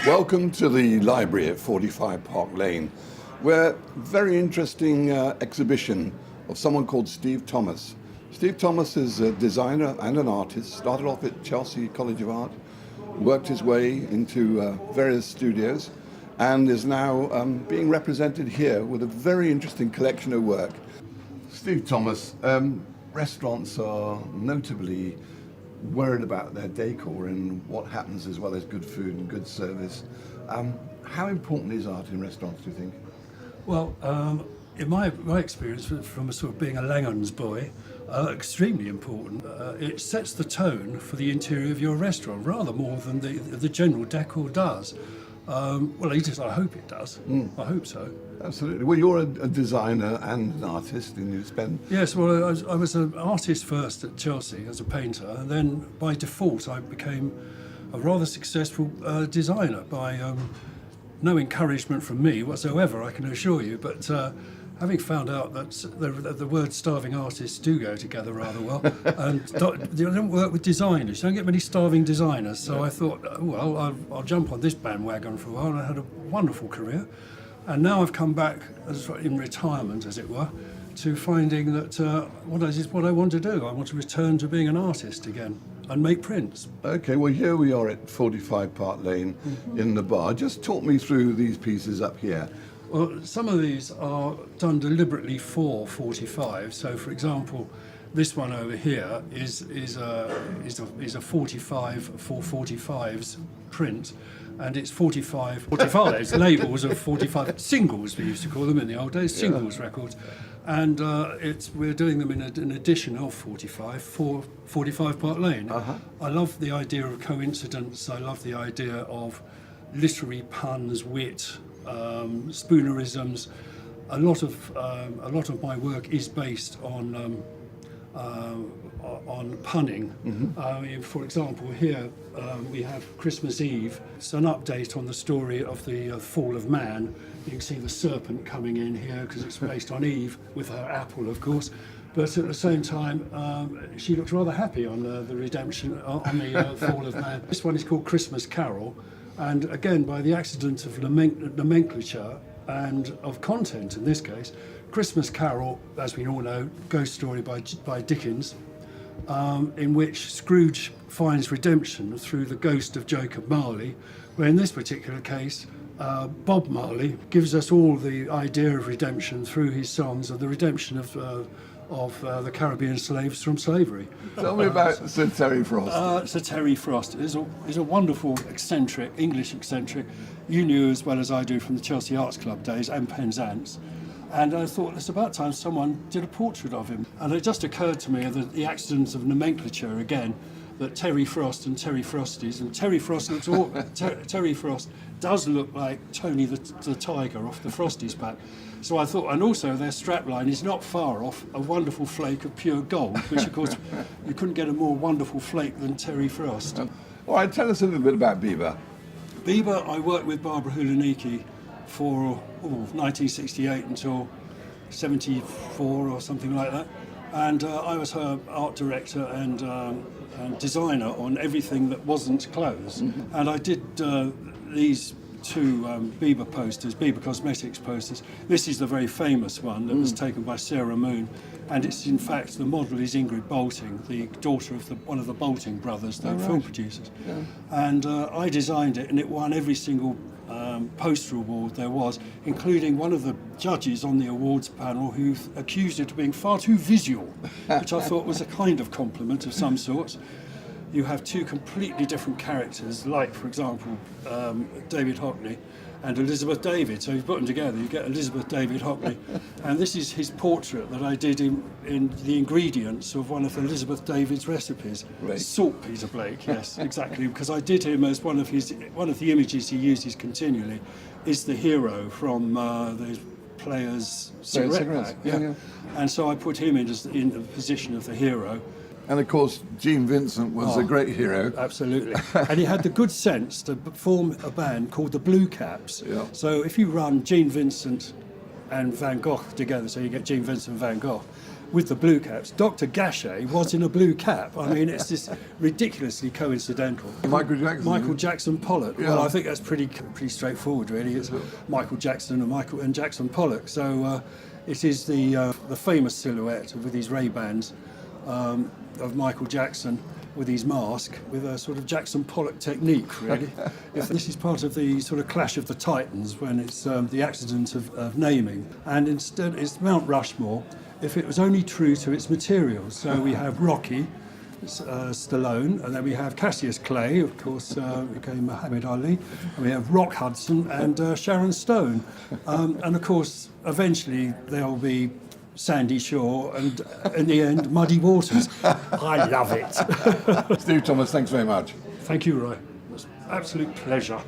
Welcome to the library at 45 Park Lane, where very interesting exhibition of someone called Steve Thomas. Steve Thomas is a designer and an artist, started off at Chelsea College of Art, worked his way into various studios, and is now being represented here with a very interesting collection of work. Steve Thomas, restaurants are notably worried about their decor and what happens as well as good food and good service. How important is art in restaurants, do you think? Well, in my experience from a sort of being a Langhams boy, extremely important. It sets the tone for the interior of your restaurant rather more than the general decor does. Well, at least I hope it does. I hope so. Absolutely. Well, you're a designer and an artist, and you spend... Yes, well, I was an artist first at Chelsea as a painter, and then by default I became a rather successful designer by no encouragement from me whatsoever, I can assure you, but having found out that the word starving artists do go together rather well, and you don't work with designers, you don't get many starving designers, so I thought, well, I'll jump on this bandwagon for a while, and I had a wonderful career. And now I've come back in retirement, as it were, to finding that what I want to do. I want to return to being an artist again and make prints. Okay, well, here we are at 45 Park Lane in the bar. Just talk me through these pieces up here. Well, some of these are done deliberately for 45. So, for example, this one over here is a 45 for 45s print, and it's 45s labels of 45 singles, we used to call them in the old days, singles records, and we're doing them in an edition of 45 for 45 Park Lane. I love the idea of coincidence. I love the idea of literary puns, wit, spoonerisms. A lot of my work is based on punning. For example, here we have Christmas Eve. It's an update on the story of the fall of man. You can see the serpent coming in here because it's based on Eve with her apple, of course. But at the same time, she looks rather happy on the redemption, on the fall of man. This one is called Christmas Carol. And again, by the accident of nomenclature and of content in this case, Christmas Carol, as we all know, ghost story by Dickens, in which Scrooge finds redemption through the ghost of Jacob Marley, where in this particular case, Bob Marley gives us all the idea of redemption through his songs of the redemption of the Caribbean slaves from slavery. Tell me about Sir Terry Frost. Sir Terry Frost is a wonderful eccentric, English eccentric. You knew as well as I do from the Chelsea Arts Club days and Penzance. And I thought it's about time someone did a portrait of him. And it just occurred to me that the accidents of nomenclature again, that Terry Frost and Terry Frosties, and Terry Frost looks Terry Frost does look like Tony the Tiger off the Frosties pack. So I thought, and also their strapline is not far off a wonderful flake of pure gold, which of course you couldn't get a more wonderful flake than Terry Frost. All right, tell us a little bit about Biber. Biber, I worked with Barbara Hulaniki for 1968 until 74 or something like that, and I was her art director and designer on everything that wasn't clothes. And I did these two Biber posters, Biber Cosmetics posters. This is the very famous one that was taken by Sarah Moon, and it's in fact the model is Ingrid Bolting, the daughter of one of the Bolting brothers, the film producers. And I designed it, and it won every single poster award there was, including one of the judges on the awards panel who accused it of being far too visual, which I thought was a kind of compliment of some sort. You have two completely different characters, like, for example, David Hockney and Elizabeth David. So you put them together, you get Elizabeth David Hockney. And this is his portrait that I did in the ingredients of one of Elizabeth David's recipes. Right. Saltpeter Blake, yes, exactly. Because I did him as one of the images he uses continually is the hero from the Players' cigarette pack. Yeah. And so I put him in the position of the hero. And of course, Gene Vincent was a great hero. Absolutely. And he had the good sense to form a band called the Blue Caps. Yeah. So if you run Gene Vincent and Van Gogh together, so you get Gene Vincent and Van Gogh, with the blue caps. Dr. Gachet was in a blue cap. I mean, it's just ridiculously coincidental. Michael Jackson. Michael Jackson Pollock. Yeah. Well, I think that's pretty straightforward, really. It's Michael Jackson and Jackson Pollock. So it is the famous silhouette with these Ray-Bans of Michael Jackson with his mask, with a sort of Jackson Pollock technique, really. If this is part of the sort of clash of the Titans, when it's the accident of naming, and instead it's Mount Rushmore, if it was only true to its materials. So we have Rocky, Stallone, and then we have Cassius Clay, of course, became Muhammad Ali, and we have Rock Hudson and Sharon Stone. And of course, eventually there'll be Sandy Shore and, in the end, Muddy Waters. I love it. Steve Thomas, thanks very much. Thank you, Roy. It was an absolute pleasure.